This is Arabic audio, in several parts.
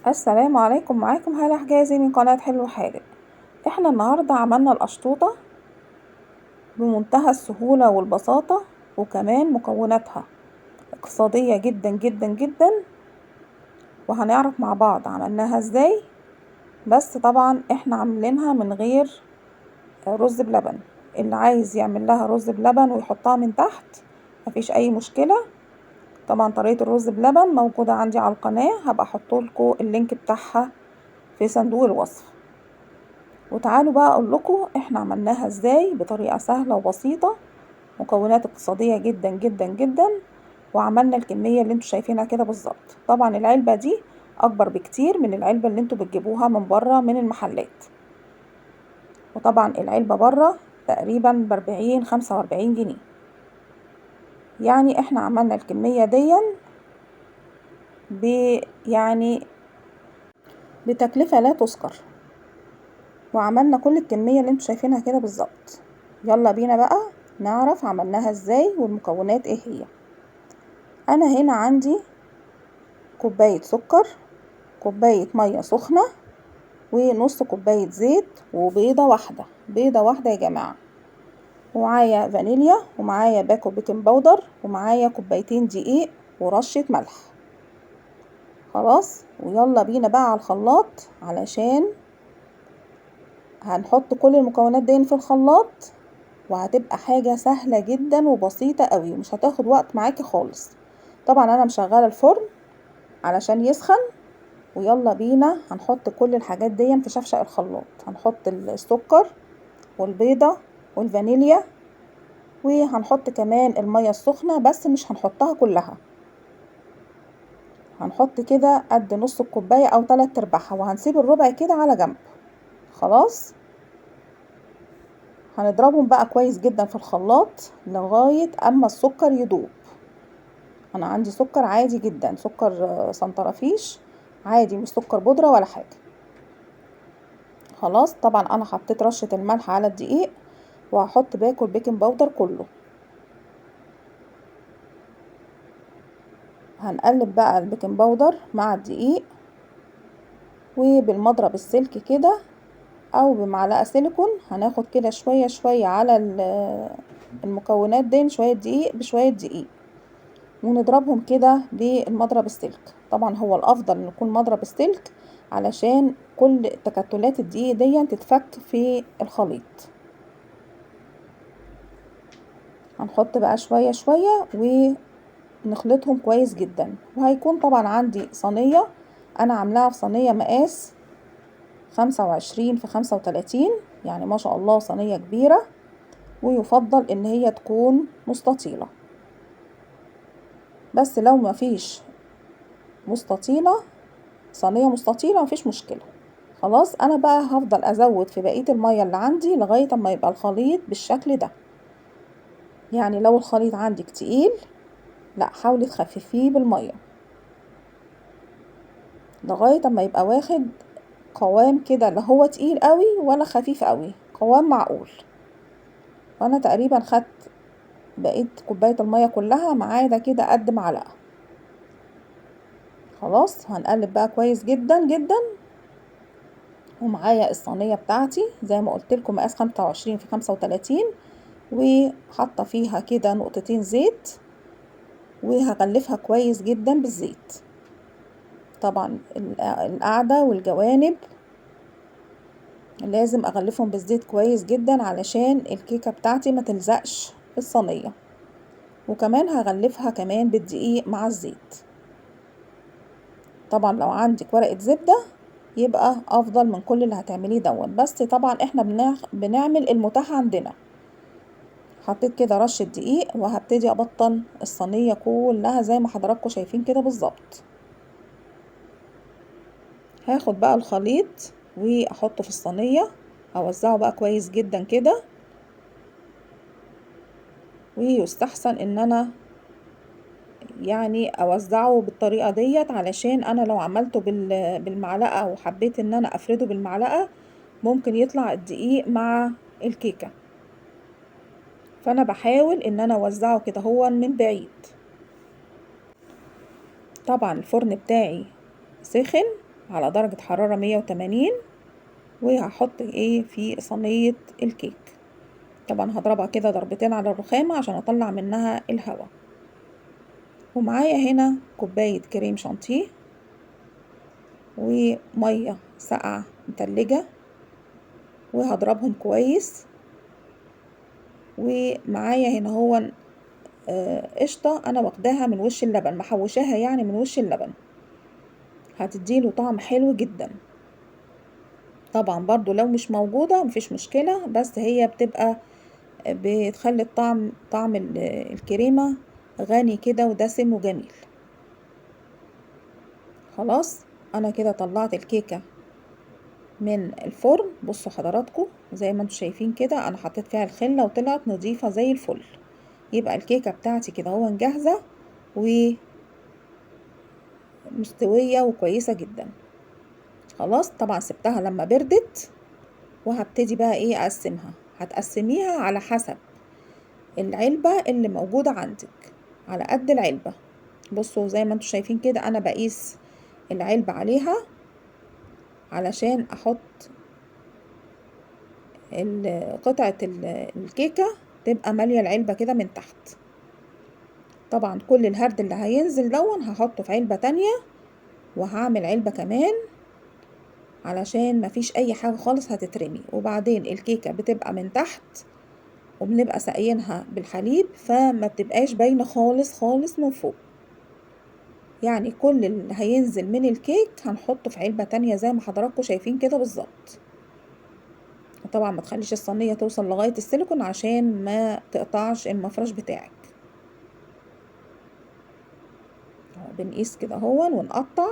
السلام عليكم، معاكم هالة حجازي من قناة حلو حادق. احنا النهاردة عملنا القشطوطة بمنتهى السهولة والبساطة، وكمان مكوناتها اقتصادية جدا جدا جدا، وهنعرف مع بعض عملناها ازاي. بس طبعا احنا عاملينها من غير رز بلبن. اللي عايز يعمل لها رز بلبن ويحطها من تحت مفيش اي مشكلة. طبعا طريقة الرز بلبن موجودة عندي على القناة، هبقى احطلكوا اللينك بتاعها في صندوق الوصف. وتعالوا بقى اقول لكم احنا عملناها ازاي بطريقة سهلة وبسيطة، مكونات اقتصادية جدا جدا جدا، وعملنا الكمية اللي انتوا شايفينها كده بالظبط. طبعا العلبة دي اكبر بكتير من العلبة اللي انتوا بتجيبوها من بره من المحلات، وطبعا العلبة بره تقريبا ب40 45 جنيه. يعني احنا عملنا الكمية دي ب يعني بتكلفة لا تذكر، وعملنا كل الكمية اللي انتوا شايفينها كده بالظبط. يلا بينا بقى نعرف عملناها ازاي والمكونات ايه هي. انا هنا عندي كوباية سكر، كوباية مية سخنة، ونص كوباية زيت، وبيضة واحدة، بيضة واحدة يا جماعة، ومعايا فانيليا، ومعايا باكو بيكنج باودر، ومعايا كوبايتين دقيق، ورشة ملح. خلاص، ويلا بينا بقى على الخلاط علشان هنحط كل المكونات دي في الخلاط، وهتبقى حاجة سهلة جدا وبسيطة قوي، مش هتاخد وقت معاكي خالص. طبعا انا مشغلة الفرن علشان يسخن، ويلا بينا هنحط كل الحاجات دي في شفشق الخلاط. هنحط السكر والبيضة والفانيليا، وهنحط كمان المية السخنة، بس مش هنحطها كلها، هنحط كده قد نص الكوباية او 3/4، وهنسيب الربع كده على جنب. خلاص، هنضربهم بقى كويس جدا في الخلاط لغاية اما السكر يدوب. انا عندي سكر عادي جدا، سكر سنترفيش عادي، مش سكر بودرة ولا حاجة. خلاص، طبعا انا حطيت رشة الملح على الدقيق، وهحط باكل بيكنج باودر كله. هنقلب بقى البيكنج باودر مع الدقيق، وبالمضرب السلك كده او بمعلقة سيليكون هناخد كده شوية شوية على المكونات دي، شوية دقيق بشوية دقيق، ونضربهم كده بالمضرب السلك. طبعا هو الافضل ان يكون مضرب السلك علشان كل تكتلات الدقيق دي تتفك في الخليط. هنحط بقى شوية شوية ونخلطهم كويس جدا. وهيكون طبعا عندي صينية، انا عاملاها في صينية مقاس 25 في 35، يعني ما شاء الله صينية كبيرة، ويفضل ان هي تكون مستطيلة. بس لو ما فيش مستطيلة، صينية مستطيلة مفيش مشكلة. خلاص، انا بقى هفضل ازود في بقية المية اللي عندي لغاية اما يبقى الخليط بالشكل ده. يعني لو الخليط عندك تقيل، لا حاولي تخففيه بالمية لغاية اما يبقى واخد قوام كده، لا هو تقيل قوي ولا خفيف قوي، قوام معقول. وانا تقريبا خدت بقيت كوباية المية كلها معايا ده كده قد معلقة. خلاص، هنقلب بقى كويس جدا جدا. ومعايا الصينية بتاعتي زي ما قلت لكم مقاس 25 في 35، وحاطة فيها كده نقطتين زيت، وهغلفها كويس جدا بالزيت. طبعا القاعدة والجوانب لازم اغلفهم بالزيت كويس جدا علشان الكيكة بتاعتي ما تلزقش في الصينية. وكمان هغلفها كمان بالدقيق مع الزيت. طبعا لو عندك ورقة زبدة يبقى افضل من كل اللي هتعمليه دون، بس طبعا احنا بنعمل المتاح عندنا. حطيت كده رشة دقيق، وهبتدي ابطن الصينية كلها زي ما حضراتكم شايفين كده بالظبط. هاخد بقى الخليط واحطه في الصينية، اوزعه بقى كويس جدا كده. ويستحسن ان انا يعني اوزعه بالطريقة ديت، علشان انا لو عملته بالمعلقة وحبيت ان انا افرده بالمعلقة ممكن يطلع الدقيق مع الكيكة. فانا بحاول ان انا اوزعه كده هو من بعيد. طبعا الفرن بتاعي سخن على درجة حرارة 180، وهحط ايه في صينية الكيك. طبعا هضربها كده ضربتين على الرخامة عشان اطلع منها الهواء. ومعايا هنا كوباية كريم شانتيه ومية ساقعة متلجة، وهضربهم كويس. ومعايا هنا هو قشطة انا واخداها من وش اللبن، محوشاها يعني من وش اللبن، هتديله طعم حلو جدا. طبعا برضو لو مش موجودة مفيش مشكلة، بس هي بتخلي طعم الكريمة غني كده ودسم وجميل. خلاص انا كده طلعت الكيكة من الفرن. بصوا حضراتكم زي ما انتم شايفين كده، انا حطيت فيها الخلة وطلعت نظيفة زي الفل. يبقى الكيكة بتاعتي كده هو جاهزة ومستوية وكويسة جدا. خلاص طبعا سبتها لما بردت، وهبتدي بقى ايه اقسمها. هتقسميها على حسب العلبة اللي موجودة عندك، على قد العلبة. بصوا زي ما انتم شايفين كده انا بقيس العلبة عليها علشان احط قطعة الكيكة تبقى مالية العلبة كده من تحت. طبعا كل الهرد اللي هينزل دون هحطه في علبة تانية، وهعمل علبة كمان علشان مفيش اي حاجة خالص هتترمي. وبعدين الكيكة بتبقى من تحت وبنبقى ساقيينها بالحليب، فما بتبقاش باينة خالص خالص من فوق. يعني كل اللي هينزل من الكيك هنحطه في علبة تانية زي ما حضراتكم شايفين كده بالظبط. وطبعا ما تخليش الصينية توصل لغاية السيليكون عشان ما تقطعش المفرش بتاعك. بنقيس كده هون ونقطع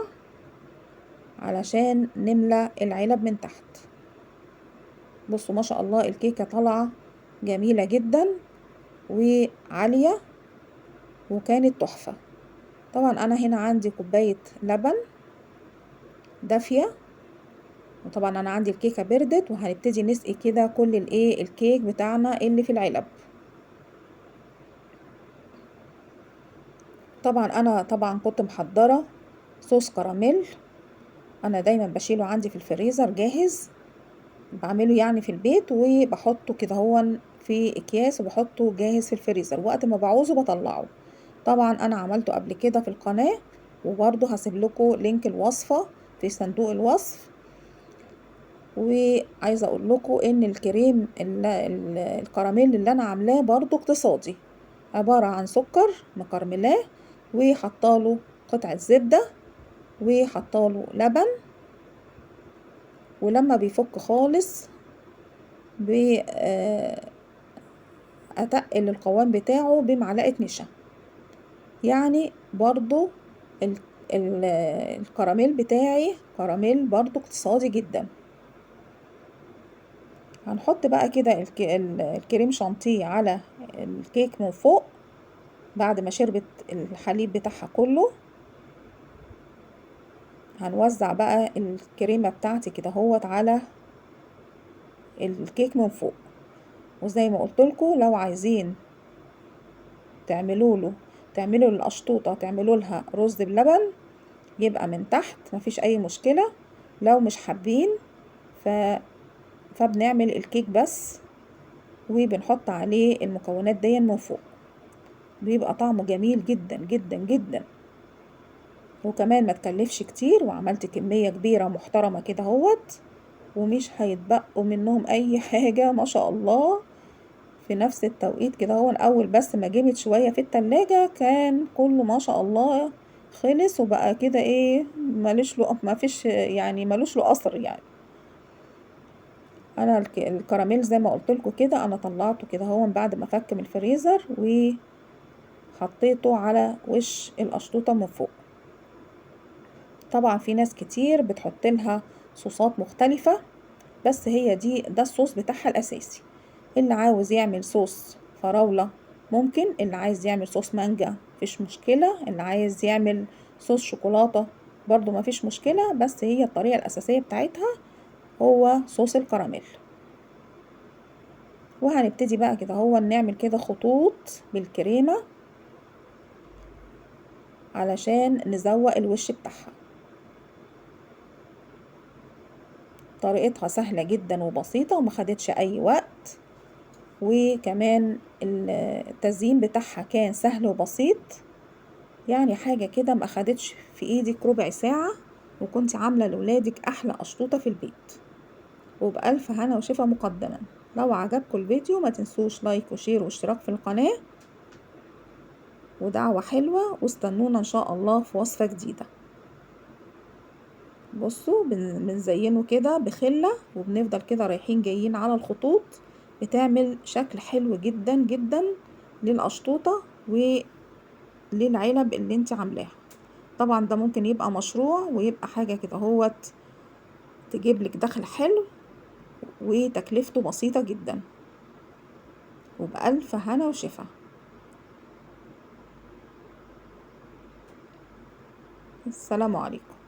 علشان نملى العلب من تحت. بصوا ما شاء الله الكيكة طالعة جميلة جدا وعالية وكانت تحفة. طبعا انا هنا عندي كوباية لبن دافية، وطبعا انا عندي الكيكة بردت، وهنبتدي نسقي كده كل الكيك بتاعنا اللي في العلب. طبعا انا كنت محضرة صوص كراميل، انا دايما بشيله عندي في الفريزر جاهز، بعمله يعني في البيت وبحطه كده هو في اكياس وبحطه جاهز في الفريزر، وقت ما بعوزه بطلعه. طبعا انا عملته قبل كده في القناة، وبرضه هسيب لكم لينك الوصفة في صندوق الوصف. وعايزه اقول لكم ان الكراميل اللي انا عاملاه برضو اقتصادي، عباره عن سكر مكرملاه وحطاله قطعه زبده وحطاله لبن، ولما بيفك خالص اتقل القوام بتاعه بمعلقه نشا. يعني برضو ال- الكراميل بتاعي كراميل برضو اقتصادي جدا. هنحط بقى كده الكريم شانتيه على الكيك من فوق بعد ما شربت الحليب بتاعها كله. هنوزع بقى الكريمة بتاعتي كده هوت على الكيك من فوق. وزي ما قلتلكوا لو عايزين تعملوا القشطوطة تعملوا لها رز بلبن يبقى من تحت مفيش اي مشكلة. لو مش حابين فبنعمل الكيك بس وبنحط عليه المكونات دي من فوق، بيبقى طعمه جميل جدا جدا جدا. وكمان ما تكلفش كتير، وعملت كمية كبيرة محترمة كده هوت، ومش هيتبقوا منهم اي حاجة ما شاء الله. في نفس التوقيت كده هو اول بس ما جبت شوية في التلاجة كان كله ما شاء الله خلص، وبقى كده ايه مالوش له ما فيش يعني مالوش له اثر يعني. انا الكراميل زي ما قلت لكم كده انا طلعته كده هو بعد ما فك من الفريزر وحطيته على وش القشطوطة من فوق. طبعا في ناس كتير بتحط لها صوصات مختلفة، بس هي ده الصوص بتاعها الاساسي. اللي عاوز يعمل صوص فراولة ممكن، اللي عايز يعمل صوص مانجا مفيش مشكلة، اللي عايز يعمل صوص شوكولاتة برضو مفيش مشكلة، بس هي الطريقة الاساسية بتاعتها هو صوص الكراميل. وهنبتدي بقى كده هو نعمل كده خطوط بالكريمة علشان نزوق الوش بتاعها. طريقتها سهلة جدا وبسيطة وما خدتش اي وقت، وكمان التزيين بتاعها كان سهل وبسيط، يعني حاجة كده ما اخدتش في ايدك ربع ساعة، وكنت عاملة لولادك احلى اشطوطة في البيت. وبألف هنا وشفا مقدما. لو عجبكم الفيديو ما تنسوش لايك وشير واشتراك في القناة ودعوة حلوة، واستنونا ان شاء الله في وصفة جديدة. بصوا بنزينه كده بخلة، وبنفضل كده رايحين جايين على الخطوط، بتعمل شكل حلو جدا جدا للقشطوطة وللعلب اللي انت عاملاها. طبعا ده ممكن يبقى مشروع ويبقى حاجة كده هوت تجيب لك دخل حلو، وتكلفته بسيطة جدا. وبألف هنا وشفا. السلام عليكم.